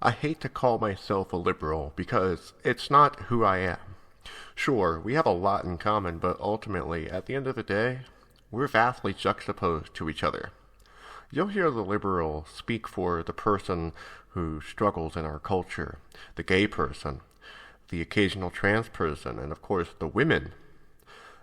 I hate to call myself a liberal because it's not who I am. Sure, we have a lot in common, but ultimately, at the end of the day, we're vastly juxtaposed to each other. You'll hear the liberal speak for the person who struggles in our culture, the gay person, the occasional trans person, and of course the women.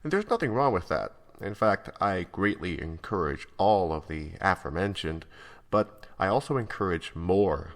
And there's nothing wrong with that. In fact, I greatly encourage all of the aforementioned, but I also encourage more.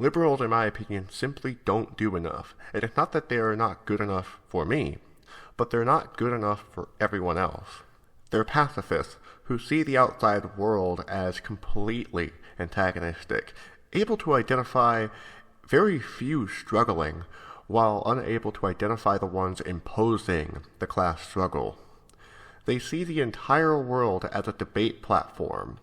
Liberals, in my opinion, simply don't do enough. And it's not that they are not good enough for me, but they're not good enough for everyone else. They're pacifists who see the outside world as completely antagonistic, able to identify very few struggling, while unable to identify the ones imposing the class struggle. They see the entire world as a debate platform,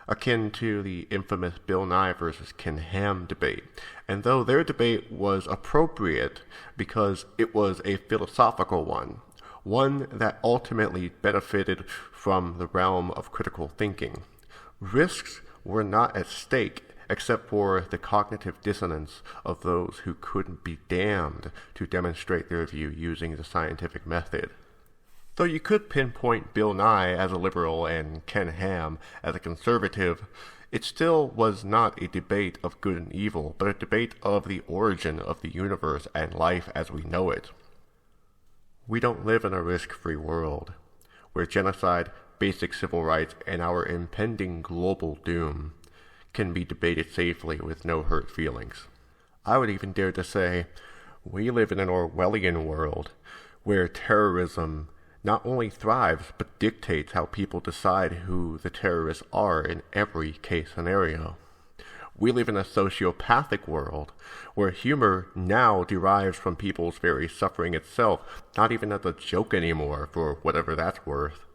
akin to the infamous Bill Nye versus Ken Ham debate. And though their debate was appropriate because it was a philosophical one that ultimately benefited from the realm of critical thinking, risks were not at stake except for the cognitive dissonance of those who couldn't be damned to demonstrate their view using the scientific method. Though you could pinpoint Bill Nye as a liberal and Ken Ham as a conservative, it still was not a debate of good and evil, but a debate of the origin of the universe and life as we know it. We don't live in a risk-free world, where genocide, basic civil rights, and our impending global doom can be debated safely with no hurt feelings. I would even dare to say, we live in an Orwellian world, where terrorism not only thrives, but dictates how people decide who the terrorists are in every case scenario. We live in a sociopathic world, where humor now derives from people's very suffering itself, not even as a joke anymore, for whatever that's worth.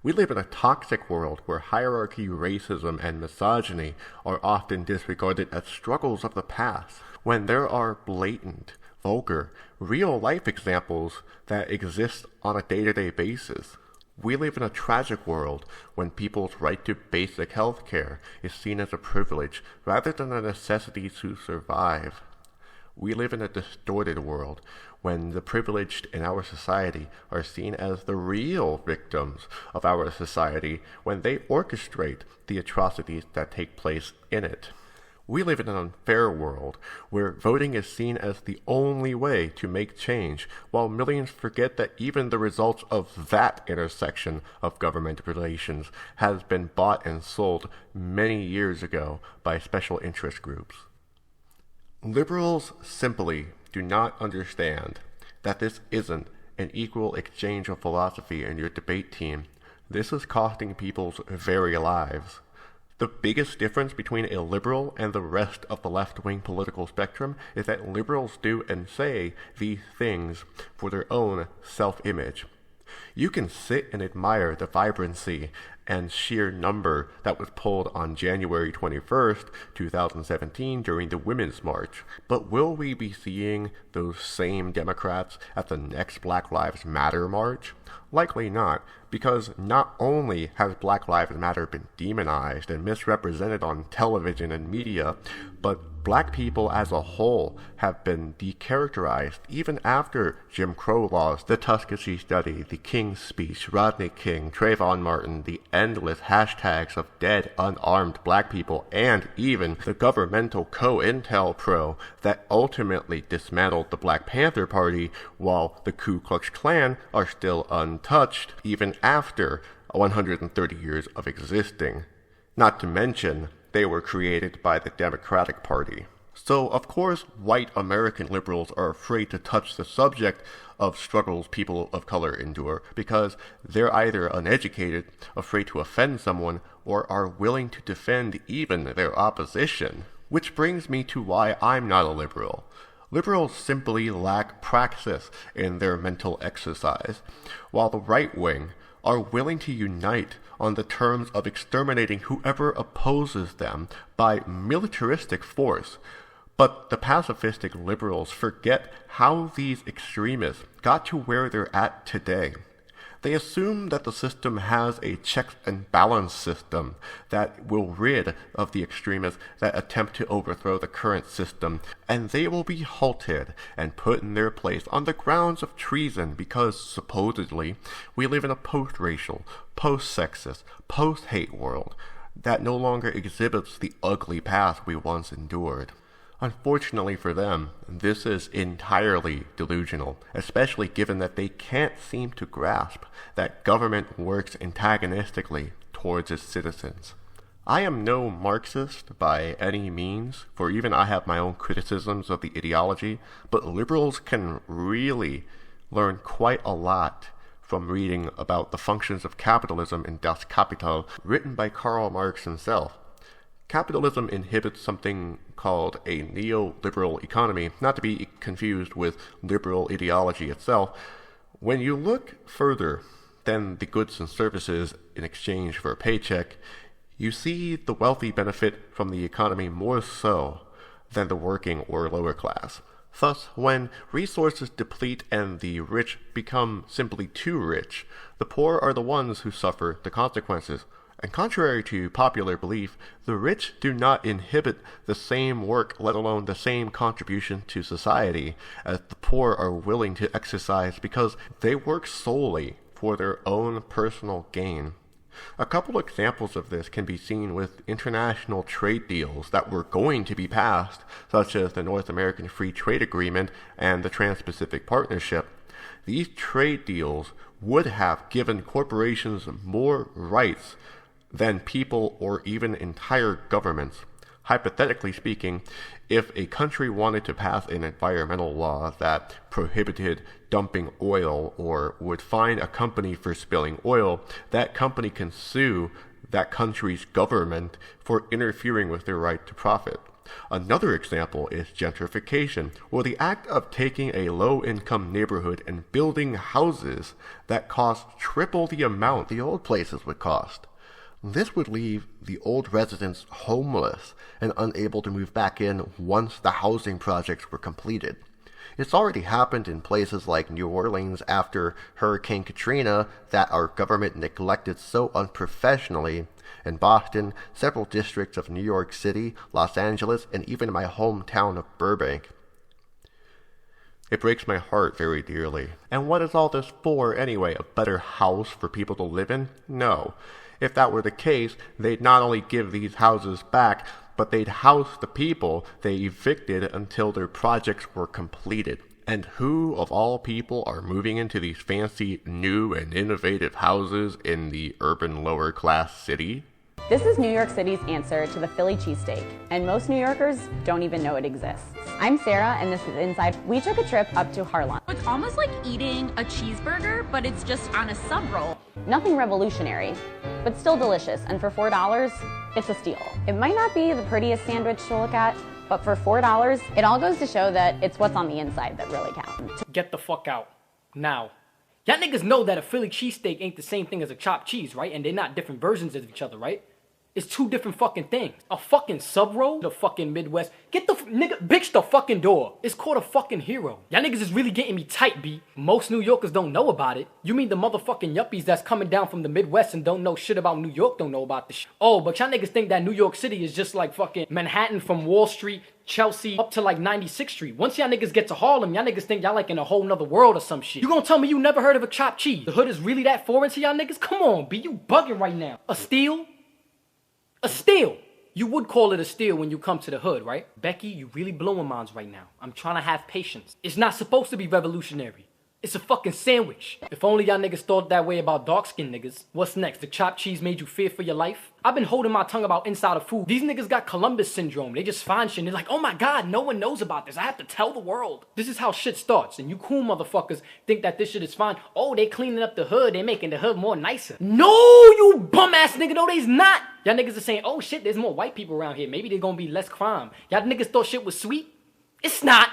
We live in a toxic world where hierarchy, racism, and misogyny are often disregarded as struggles of the past, when there are blatant, vulgar, real-life examples that exist on a day-to-day basis. We live in a tragic world when people's right to basic health care is seen as a privilege rather than a necessity to survive. We live in a distorted world when the privileged in our society are seen as the real victims of our society when they orchestrate the atrocities that take place in it. We live in an unfair world where voting is seen as the only way to make change, while millions forget that even the results of that intersection of government relations has been bought and sold many years ago by special interest groups. Liberals simply do not understand that this isn't an equal exchange of philosophy in your debate team. This is costing people's very lives. The biggest difference between a liberal and the rest of the left-wing political spectrum is that liberals do and say these things for their own self-image. You can sit and admire the vibrancy and sheer number that was pulled on January 21st, 2017 during the Women's March. But will we be seeing those same Democrats at the next Black Lives Matter march? Likely not, because not only has Black Lives Matter been demonized and misrepresented on television and media, but black people as a whole have been decharacterized even after Jim Crow laws, the Tuskegee study, the King's speech, Rodney King, Trayvon Martin, the endless hashtags of dead unarmed black people, and even the governmental COINTELPRO that ultimately dismantled the Black Panther Party, while the Ku Klux Klan are still untouched even after 130 years of existing. Not to mention, they were created by the Democratic Party. So, of course, white American liberals are afraid to touch the subject of struggles people of color endure because they're either uneducated, afraid to offend someone, or are willing to defend even their opposition. Which brings me to why I'm not a liberal. Liberals simply lack praxis in their mental exercise, while the right wing are willing to unite on the terms of exterminating whoever opposes them by militaristic force. But the pacifistic liberals forget how these extremists got to where they're at today. They assume that the system has a checks and balance system that will rid of the extremists that attempt to overthrow the current system, and they will be halted and put in their place on the grounds of treason because, supposedly, we live in a post-racial, post-sexist, post-hate world that no longer exhibits the ugly past we once endured. Unfortunately for them, this is entirely delusional, especially given that they can't seem to grasp that government works antagonistically towards its citizens. I am no Marxist by any means, for even I have my own criticisms of the ideology, but liberals can really learn quite a lot from reading about the functions of capitalism in Das Kapital, written by Karl Marx himself. Capitalism inhibits something called a neoliberal economy, not to be confused with liberal ideology itself. When you look further than the goods and services in exchange for a paycheck, you see the wealthy benefit from the economy more so than the working or lower class. Thus, when resources deplete and the rich become simply too rich, the poor are the ones who suffer the consequences. And contrary to popular belief, the rich do not inhibit the same work, let alone the same contribution to society, as the poor are willing to exercise because they work solely for their own personal gain. A couple examples of this can be seen with international trade deals that were going to be passed, such as the North American Free Trade Agreement and the Trans-Pacific Partnership. These trade deals would have given corporations more rights than people or even entire governments. Hypothetically speaking, if a country wanted to pass an environmental law that prohibited dumping oil or would fine a company for spilling oil, that company can sue that country's government for interfering with their right to profit. Another example is gentrification, or the act of taking a low-income neighborhood and building houses that cost triple the amount the old places would cost. This would leave the old residents homeless and unable to move back in once the housing projects were completed. It's already happened in places like New Orleans after Hurricane Katrina that our government neglected so unprofessionally. In Boston, several districts of New York City, Los Angeles, and even my hometown of Burbank. It breaks my heart very dearly. And what is all this for anyway? A better house for people to live in? No. If that were the case, they'd not only give these houses back, but they'd house the people they evicted until their projects were completed. And who, of all people, are moving into these fancy, new, and innovative houses in the urban lower-class city? This is New York City's answer to the Philly cheesesteak, and most New Yorkers don't even know it exists. I'm Sarah, and this is Inside. We took a trip up to Harlem. It's almost like eating a cheeseburger, but it's just on a sub roll. Nothing revolutionary, but still delicious, and for $4, it's a steal. It might not be the prettiest sandwich to look at, but for $4, it all goes to show that it's what's on the inside that really counts. Get the fuck out. Now. Y'all niggas know that a Philly cheesesteak ain't the same thing as a chopped cheese, right? And they're not different versions of each other, right? It's two different fucking things. A fucking sub roll, the fucking Midwest. Get the nigga, bitch the fucking door. It's called a fucking hero. Y'all niggas is really getting me tight, B. Most New Yorkers don't know about it. You mean the motherfucking yuppies that's coming down from the Midwest and don't know shit about New York don't know about this shit. Oh, but y'all niggas think that New York City is just like fucking Manhattan from Wall Street, Chelsea, up to like 96th Street. Once y'all niggas get to Harlem, y'all niggas think y'all like in a whole nother world or some shit. You gonna tell me you never heard of a chopped cheese? The hood is really that foreign to y'all niggas? Come on, B, you bugging right now. A steal? A steal! You would call it a steal when you come to the hood, right? Becky, you really blowing minds right now. I'm trying to have patience. It's not supposed to be revolutionary. It's a fucking sandwich. If only y'all niggas thought that way about dark-skinned niggas. What's next? The chopped cheese made you fear for your life? I've been holding my tongue about inside of food. These niggas got Columbus syndrome. They just find shit and they're like, oh my god, no one knows about this. I have to tell the world. This is how shit starts. And you cool motherfuckers think that this shit is fine. Oh, they cleaning up the hood. They making the hood more nicer. No, you bum-ass nigga. No, they's not. Y'all niggas are saying, oh shit, there's more white people around here. Maybe there's gonna be less crime. Y'all niggas thought shit was sweet? It's not.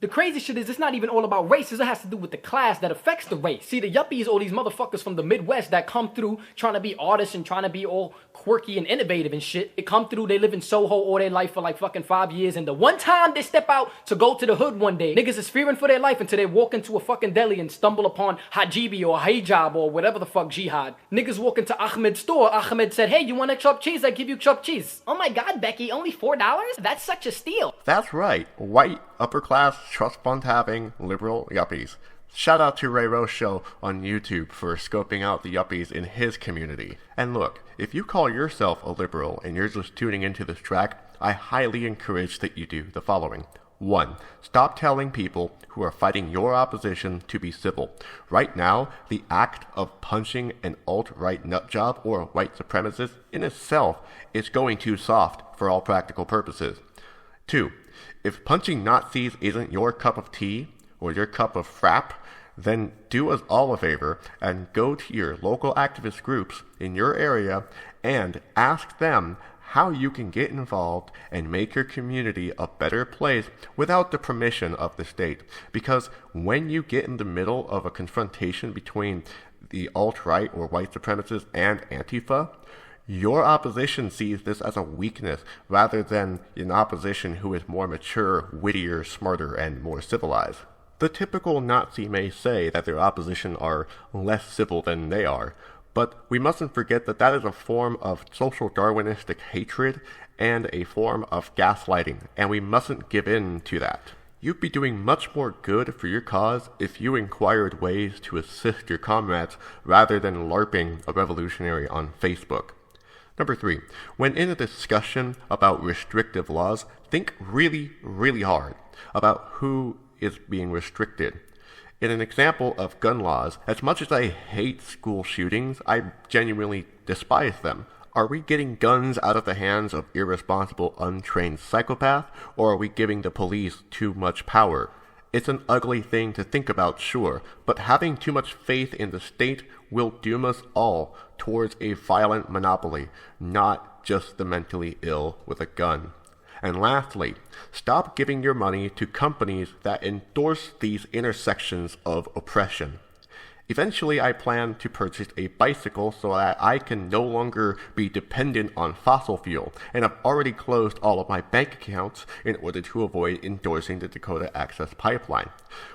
The crazy shit is it's not even all about race. It has to do with the class that affects the race. See, the yuppies, all these motherfuckers from the Midwest that come through trying to be artists and trying to be all quirky and innovative and shit. They come through, they live in Soho all their life for like fucking 5 years. And the one time they step out to go to the hood one day, niggas is fearing for their life until they walk into a fucking deli and stumble upon Hajibi or hijab or whatever the fuck jihad. Niggas walk into Ahmed's store. Ahmed said, hey, you want a chopped cheese? I give you chopped cheese. Oh my God, Becky, only $4? That's such a steal. That's right, white, upper-class, trust fund-having, liberal yuppies. Shout out to Ray Rose Show on YouTube for scoping out the yuppies in his community. And look, if you call yourself a liberal and you're just tuning into this track, I highly encourage that you do the following. 1. Stop telling people who are fighting your opposition to be civil. Right now, the act of punching an alt-right nutjob or white supremacist in itself is going too soft for all practical purposes. 2. If punching Nazis isn't your cup of tea or your cup of frap, then do us all a favor and go to your local activist groups in your area and ask them how you can get involved and make your community a better place without the permission of the state. Because when you get in the middle of a confrontation between the alt-right or white supremacists and Antifa, your opposition sees this as a weakness rather than an opposition who is more mature, wittier, smarter, and more civilized. The typical Nazi may say that their opposition are less civil than they are, but we mustn't forget that that is a form of social Darwinistic hatred and a form of gaslighting, and we mustn't give in to that. You'd be doing much more good for your cause if you inquired ways to assist your comrades rather than LARPing a revolutionary on Facebook. Number 3, when in a discussion about restrictive laws, think really, really hard about who is being restricted. In an example of gun laws, as much as I hate school shootings, I genuinely despise them. Are we getting guns out of the hands of irresponsible, untrained psychopaths, or are we giving the police too much power? It's an ugly thing to think about, sure, but having too much faith in the state will doom us all towards a violent monopoly, not just the mentally ill with a gun. And lastly, stop giving your money to companies that endorse these intersections of oppression. Eventually, I plan to purchase a bicycle so that I can no longer be dependent on fossil fuel, and I've already closed all of my bank accounts in order to avoid endorsing the Dakota Access Pipeline.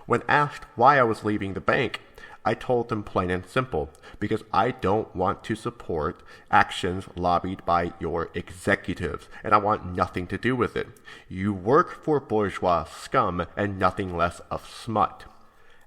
When asked why I was leaving the bank, I told them plain and simple, because I don't want to support actions lobbied by your executives, and I want nothing to do with it. You work for bourgeois scum and nothing less of smut.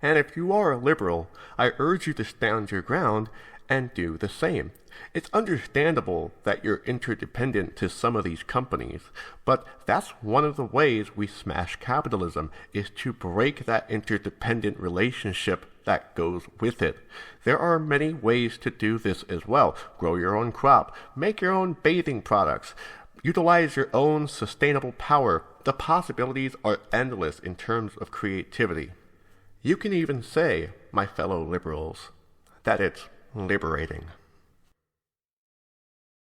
And if you are a liberal, I urge you to stand your ground and do the same. It's understandable that you're interdependent to some of these companies, but that's one of the ways we smash capitalism, is to break that interdependent relationship that goes with it. There are many ways to do this as well. Grow your own crop, make your own bathing products, utilize your own sustainable power. The possibilities are endless in terms of creativity. You can even say, my fellow liberals, that it's liberating.